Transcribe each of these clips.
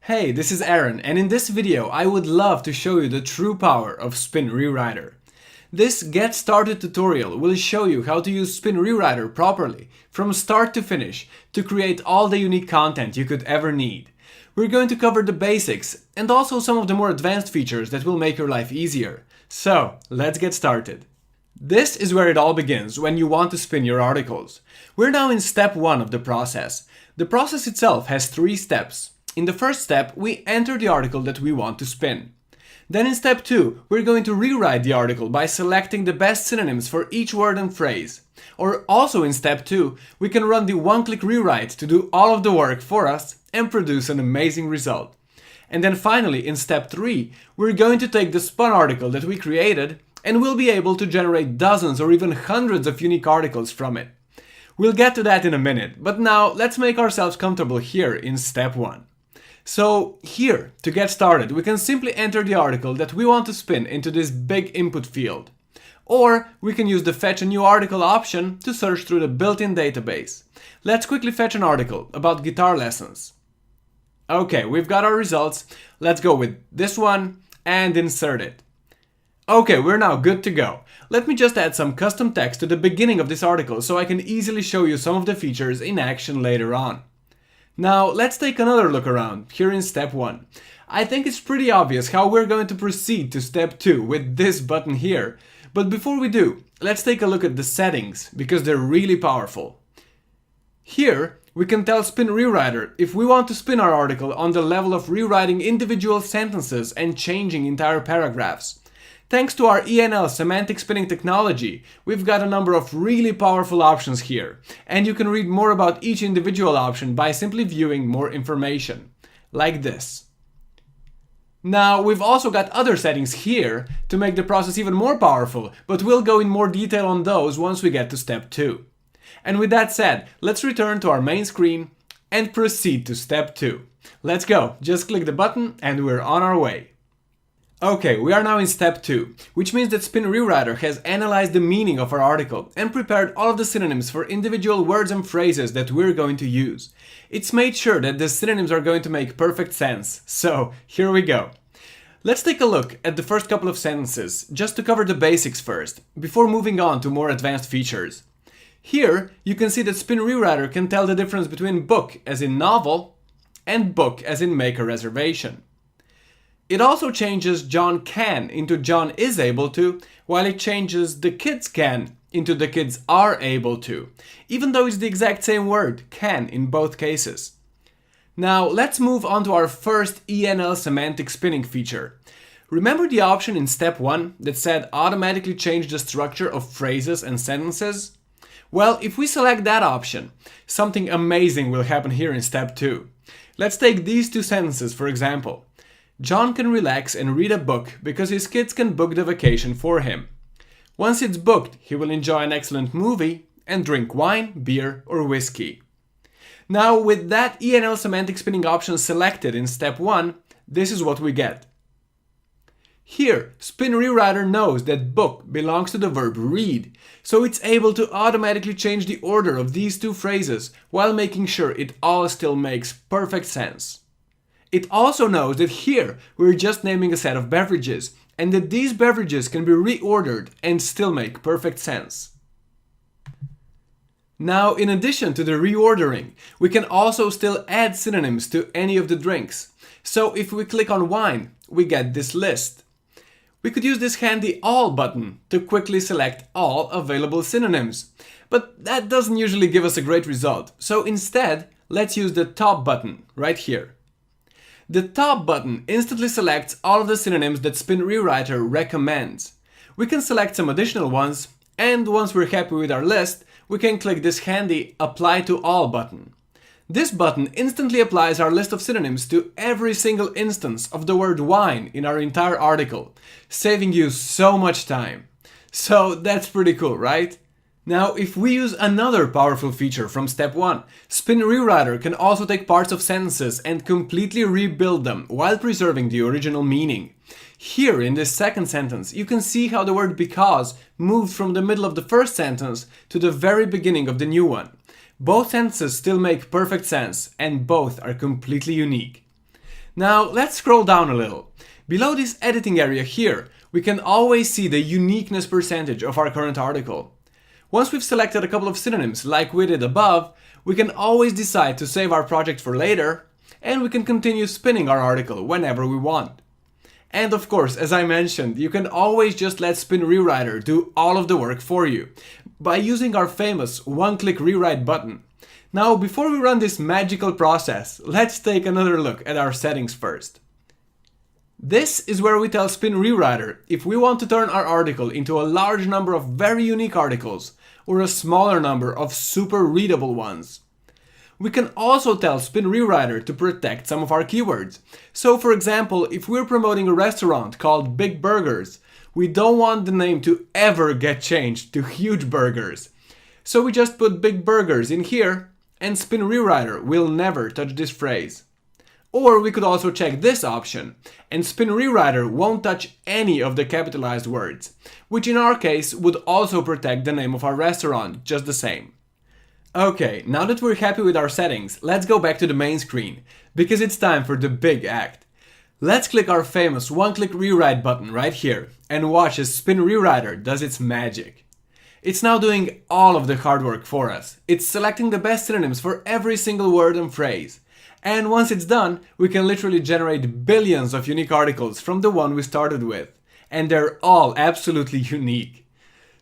Hey, this is Aaron, and in this video I would love to show you the true power of SpinRewriter. This Get Started tutorial will show you how to use SpinRewriter properly, from start to finish, to create all the unique content you could ever need. We're going to cover the basics, and also some of the more advanced features that will make your life easier. So, let's get started. This is where it all begins when you want to spin your articles. We're now in step 1 of the process. The process itself has 3 steps. In the first step, we enter the article that we want to spin. Then in step 2, we're going to rewrite the article by selecting the best synonyms for each word and phrase. Or also in step 2, we can run the one-click rewrite to do all of the work for us and produce an amazing result. And then finally, in step 3, we're going to take the spun article that we created and we'll be able to generate dozens or even hundreds of unique articles from it. We'll get to that in a minute, but now let's make ourselves comfortable here in step 1. So here, to get started, we can simply enter the article that we want to spin into this big input field. Or we can use the Fetch a New Article option to search through the built-in database. Let's quickly fetch an article about guitar lessons. Okay, we've got our results. Let's go with this one and insert it. Okay, we're now good to go. Let me just add some custom text to the beginning of this article so I can easily show you some of the features in action later on. Now, let's take another look around, here in step 1. I think it's pretty obvious how we're going to proceed to step 2 with this button here. But before we do, let's take a look at the settings, because they're really powerful. Here, we can tell SpinRewriter if we want to spin our article on the level of rewriting individual sentences and changing entire paragraphs. Thanks to our ENL Semantic Spinning technology, we've got a number of really powerful options here, and you can read more about each individual option by simply viewing more information, like this. Now, we've also got other settings here to make the process even more powerful, but we'll go in more detail on those once we get to step 2. And with that said, let's return to our main screen and proceed to step 2. Let's go, just click the button and we're on our way. Okay, we are now in step 2, which means that SpinRewriter has analyzed the meaning of our article and prepared all of the synonyms for individual words and phrases that we're going to use. It's made sure that the synonyms are going to make perfect sense, so here we go. Let's take a look at the first couple of sentences, just to cover the basics first, before moving on to more advanced features. Here, you can see that SpinRewriter can tell the difference between book as in novel and book as in make a reservation. It also changes John can into John is able to, while it changes the kids can into the kids are able to, even though it's the exact same word, can, in both cases. Now let's move on to our first ENL Semantic Spinning feature. Remember the option in step 1 that said automatically change the structure of phrases and sentences? Well, if we select that option, something amazing will happen here in step 2. Let's take these 2 sentences for example. John can relax and read a book because his kids can book the vacation for him. Once it's booked, he will enjoy an excellent movie and drink wine, beer, or whiskey. Now, with that ENL Semantic Spinning option selected in step 1, this is what we get. Here, SpinRewriter knows that book belongs to the verb read, so it's able to automatically change the order of these 2 phrases while making sure it all still makes perfect sense. It also knows that here we're just naming a set of beverages, and that these beverages can be reordered and still make perfect sense. Now, in addition to the reordering, we can also still add synonyms to any of the drinks. So if we click on wine, we get this list. We could use this handy all button to quickly select all available synonyms. But that doesn't usually give us a great result, so instead, let's use the top button right here. The top button instantly selects all of the synonyms that SpinRewriter recommends. We can select some additional ones, and once we're happy with our list, we can click this handy Apply to All button. This button instantly applies our list of synonyms to every single instance of the word wine in our entire article, saving you so much time. So that's pretty cool, right? Now, if we use another powerful feature from step 1, SpinRewriter can also take parts of sentences and completely rebuild them while preserving the original meaning. Here in this second sentence, you can see how the word because moved from the middle of the first sentence to the very beginning of the new one. Both sentences still make perfect sense, and both are completely unique. Now let's scroll down a little. Below this editing area here, we can always see the uniqueness percentage of our current article. Once we've selected a couple of synonyms like we did above, we can always decide to save our project for later, and we can continue spinning our article whenever we want. And of course, as I mentioned, you can always just let SpinRewriter do all of the work for you by using our famous one-click rewrite button. Now, before we run this magical process, let's take another look at our settings first. This is where we tell SpinRewriter if we want to turn our article into a large number of very unique articles or a smaller number of super readable ones. We can also tell SpinRewriter to protect some of our keywords. So for example, if we're promoting a restaurant called Big Burgers, we don't want the name to ever get changed to Huge Burgers. So we just put Big Burgers in here, and SpinRewriter will never touch this phrase. Or we could also check this option, and SpinRewriter won't touch any of the capitalized words, which in our case would also protect the name of our restaurant just the same. Okay, now that we're happy with our settings, let's go back to the main screen, because it's time for the big act. Let's click our famous one-click rewrite button right here, and watch as SpinRewriter does its magic. It's now doing all of the hard work for us. It's selecting the best synonyms for every single word and phrase. And once it's done, we can literally generate billions of unique articles from the one we started with. And they're all absolutely unique.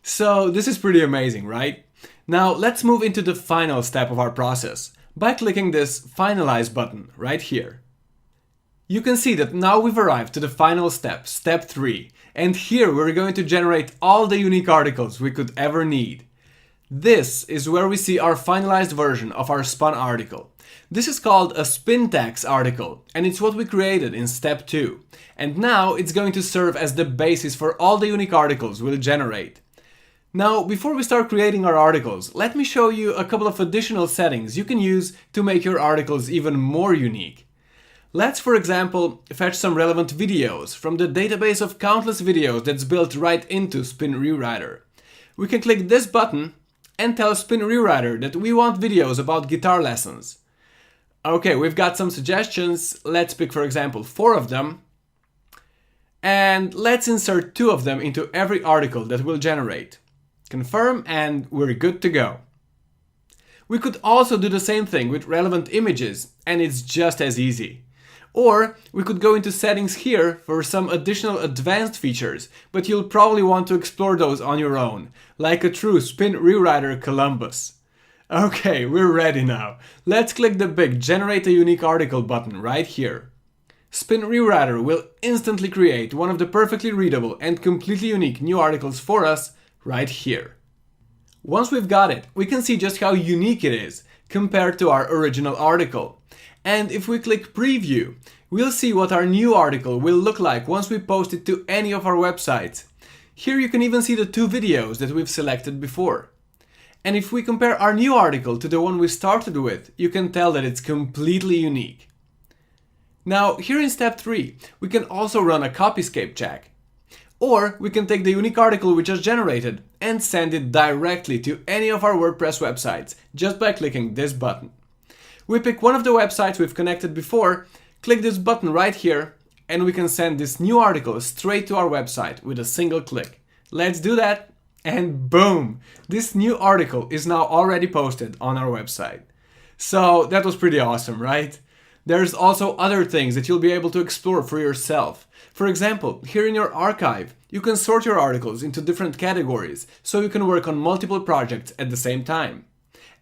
So this is pretty amazing, right? Now let's move into the final step of our process by clicking this Finalize button right here. You can see that now we've arrived to the final step, step 3, and here we're going to generate all the unique articles we could ever need. This is where we see our finalized version of our spun article. This is called a spin tags article, and it's what we created in step 2. And now it's going to serve as the basis for all the unique articles we'll generate. Now, before we start creating our articles, let me show you a couple of additional settings you can use to make your articles even more unique. Let's, for example, fetch some relevant videos from the database of countless videos that's built right into SpinRewriter. We can click this button and tell SpinRewriter that we want videos about guitar lessons. Okay, we've got some suggestions. Let's pick, for example, 4 of them. And let's insert 2 of them into every article that we'll generate. Confirm, and we're good to go. We could also do the same thing with relevant images, and it's just as easy. Or we could go into settings here for some additional advanced features, but you'll probably want to explore those on your own, like a true SpinRewriter Columbus. Okay, we're ready now. Let's click the big Generate a Unique Article button right here. SpinRewriter will instantly create one of the perfectly readable and completely unique new articles for us right here. Once we've got it, we can see just how unique it is compared to our original article. And if we click Preview, we'll see what our new article will look like once we post it to any of our websites. Here you can even see the 2 videos that we've selected before. And if we compare our new article to the one we started with, you can tell that it's completely unique. Now, here in step 3, we can also run a copyscape check. Or we can take the unique article we just generated and send it directly to any of our WordPress websites just by clicking this button. We pick one of the websites we've connected before, click this button right here, and we can send this new article straight to our website with a single click. Let's do that, and boom! This new article is now already posted on our website. So that was pretty awesome, right? There's also other things that you'll be able to explore for yourself. For example, here in your archive, you can sort your articles into different categories so you can work on multiple projects at the same time.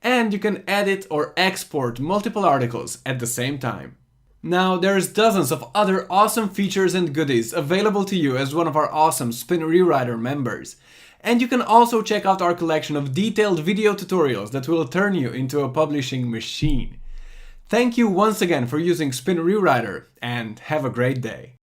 And you can edit or export multiple articles at the same time. Now, there's dozens of other awesome features and goodies available to you as one of our awesome SpinRewriter members. And you can also check out our collection of detailed video tutorials that will turn you into a publishing machine. Thank you once again for using SpinRewriter, and have a great day.